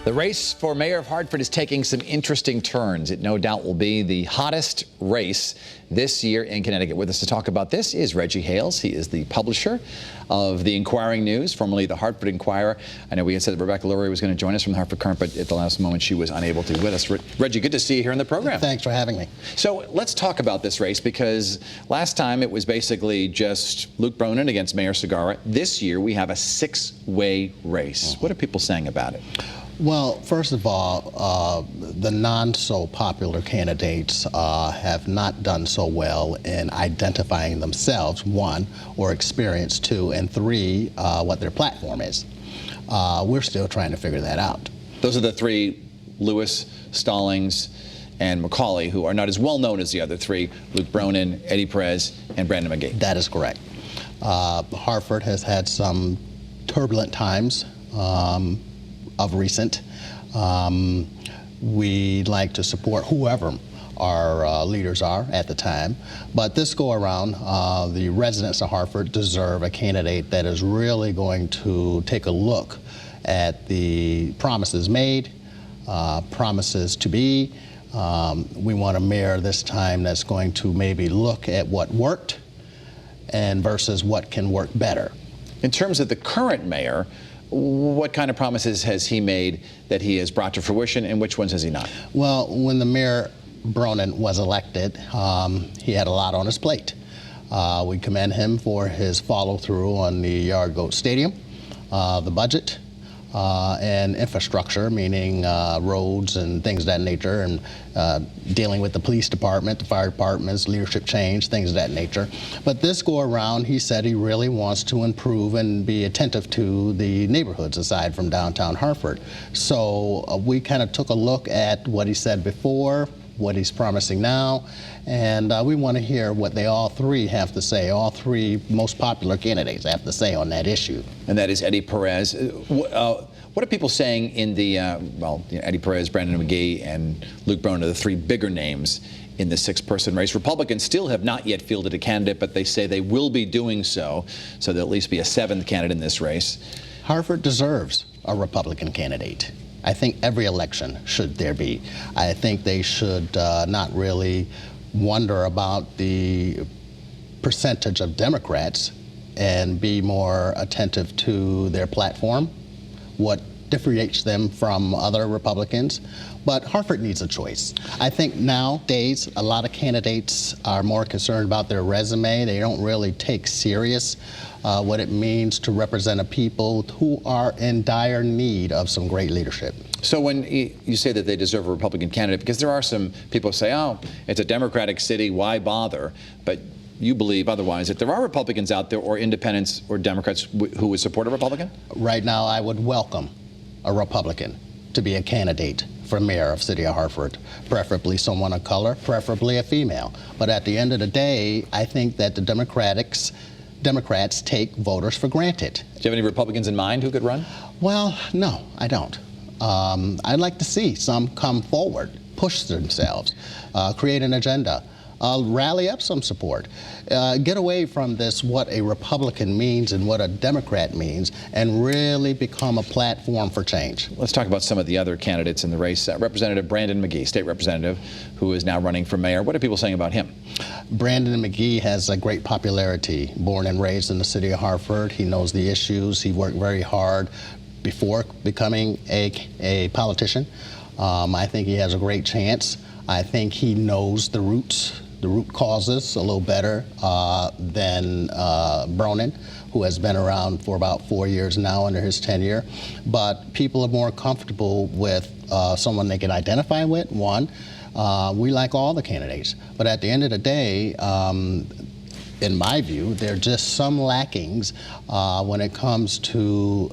The race for mayor of Hartford is taking some interesting turns. It no doubt will be the hottest race this year in Connecticut. With us to talk about this is Reggie Hales. He is the publisher of the Inquiring News, formerly the Hartford Inquirer. I know we had said that Rebecca Lurie was going to join us from the Hartford Current, but at the last moment she was unable to with us. Reggie, good to see you here in the program. Thanks for having me. So let's talk about this race, because last time it was basically just Luke Bronin against Mayor Segarra. This year we have a six-way race. What are people saying about it? Well, first of all, the non-so-popular candidates have not done so well in identifying themselves, one, or experience, two, and three, what their platform is. We're still trying to figure that out. Those are the three: Lewis, Stallings, and McCauley, who are not as well known as the other three: Luke Bronin, Eddie Perez, and Brandon McGee. That is correct. Hartford has had some turbulent times of recent. We like to support whoever our leaders are at the time, but this go around, the residents of Hartford deserve a candidate that is really going to take a look at the promises made, promises to be. We want a mayor this time that's going to maybe look at what worked and versus what can work better. In terms of the current mayor, what kind of promises has he made that he has brought to fruition, and which ones has he not? Well, when the Mayor Bronin was elected, he had a lot on his plate. We commend him for his follow-through on the Yard Goat Stadium, the budget, and infrastructure, meaning roads and things of that nature, and dealing with the police department, the fire departments, leadership change, things of that nature. But this go around, he said he really wants to improve and be attentive to the neighborhoods aside from downtown Hartford. So we kind of took a look at what he said before, what he's promising now, and we want to hear what they all three have to say. All three most popular candidates have to say on that issue. And that is Eddie Perez. What are people saying in the, well, Eddie Perez, Brandon McGee, and Luke Bronin are the three bigger names in the six-person race. Republicans still have not yet fielded a candidate, but they say they will be doing so there'll at least be a seventh candidate in this race. Hartford deserves a Republican candidate. I think every election should there be. I think they should not really wonder about the percentage of Democrats and be more attentive to their platform, what differentiates them from other Republicans. But Hartford needs a choice. I think nowadays a lot of candidates are more concerned about their resume. They don't really take serious what it means to represent a people who are in dire need of some great leadership. So when you say that they deserve a Republican candidate, because there are some people who say, oh, it's a Democratic city, why bother? But you believe otherwise, that there are Republicans out there, or independents or Democrats who would support a Republican? Right now, I would welcome a Republican to be a candidate for mayor of City of Hartford, preferably someone of color, preferably a female. But at the end of the day, I think that the Democrats take voters for granted. Do you have any Republicans in mind who could run? Well, no, I don't. I'd like to see some come forward, push themselves, create an agenda, rally up some support, get away from this what a Republican means and what a Democrat means, and really become a platform for change. Let's talk about some of the other candidates in the race. Representative Brandon McGee, state representative, who is now running for mayor. What are people saying about him? Brandon McGee has a great popularity. Born and raised in the city of Hartford, he knows the issues. He worked very hard before becoming a politician. I think he has a great chance. I think he knows the root causes a little better than Bronin, who has been around for about 4 years now under his tenure. But people are more comfortable with someone they can identify with, one. We like all the candidates. But at the end of the day, in my view, there are just some lackings when it comes to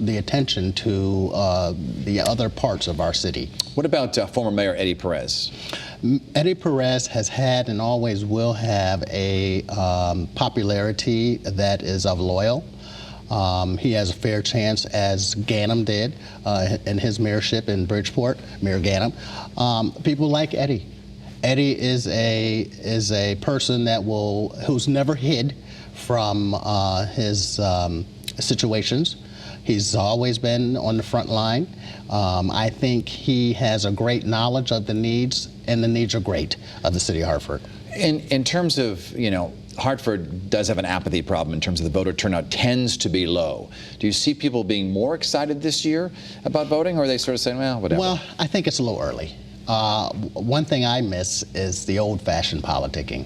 the attention to the other parts of our city. What about former Mayor Eddie Perez? Eddie Perez has had and always will have a popularity that is of loyal. He has a fair chance, as Ganem did in his mayorship in Bridgeport, Mayor Ganem. People like Eddie. Eddie is a person who's never hid from his situations. He's always been on the front line. I think he has a great knowledge of the needs, and the needs are great of the city of Hartford. In terms of, Hartford does have an apathy problem in terms of the voter turnout tends to be low. Do you see people being more excited this year about voting, or are they sort of saying, well, whatever? Well, I think it's a little early. One thing I miss is the old-fashioned politicking,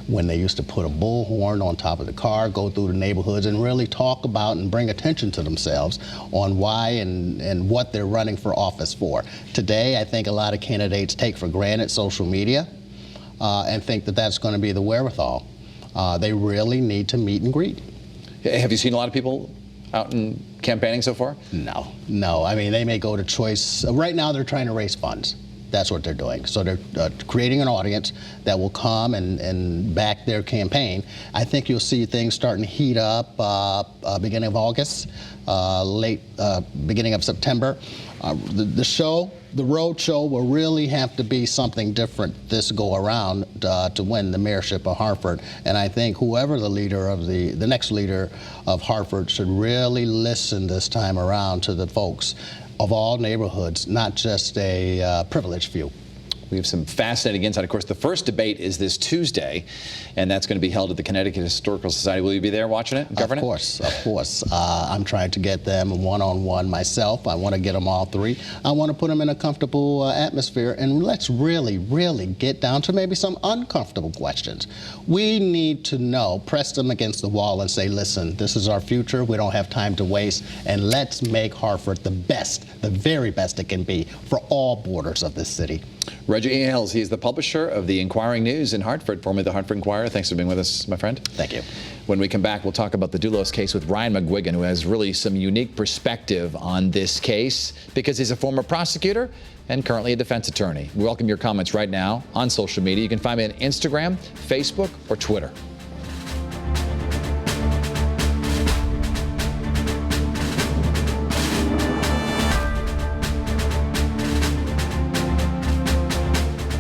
when they used to put a bullhorn on top of the car, go through the neighborhoods, and really talk about and bring attention to themselves on why and what they're running for office for. Today, I think a lot of candidates take for granted social media and think that that's going to be the wherewithal. They really need to meet and greet. Have you seen a lot of people out in campaigning so far? No. I mean, they may go to choice. Right now, they're trying to raise funds. That's what they're doing. So they're creating an audience that will come and back their campaign. I think you'll see things starting to heat up beginning of August, beginning of September. The road show will really have to be something different this go around to win the mayorship of Hartford. And I think whoever the leader of the next leader of Hartford should really listen this time around to the folks of all neighborhoods, not just a privileged few. We have some fascinating insight. Of course, the first debate is this Tuesday, and that's going to be held at the Connecticut Historical Society. Will you be there watching it and covering it? Of course. I'm trying to get them one-on-one myself. I want to get them all three. I want to put them in a comfortable atmosphere, and let's really, really get down to maybe some uncomfortable questions. We need to know, press them against the wall and say, listen, this is our future. We don't have time to waste, and let's make Hartford the best, the very best it can be for all borders of this city. Reggie Hales, he's the publisher of the Inquiring News in Hartford, formerly the Hartford Inquirer. Thanks for being with us, my friend. Thank you. When we come back, we'll talk about the Doulos case with Ryan McGuigan, who has really some unique perspective on this case because he's a former prosecutor and currently a defense attorney. We welcome your comments right now on social media. You can find me on Instagram, Facebook, or Twitter.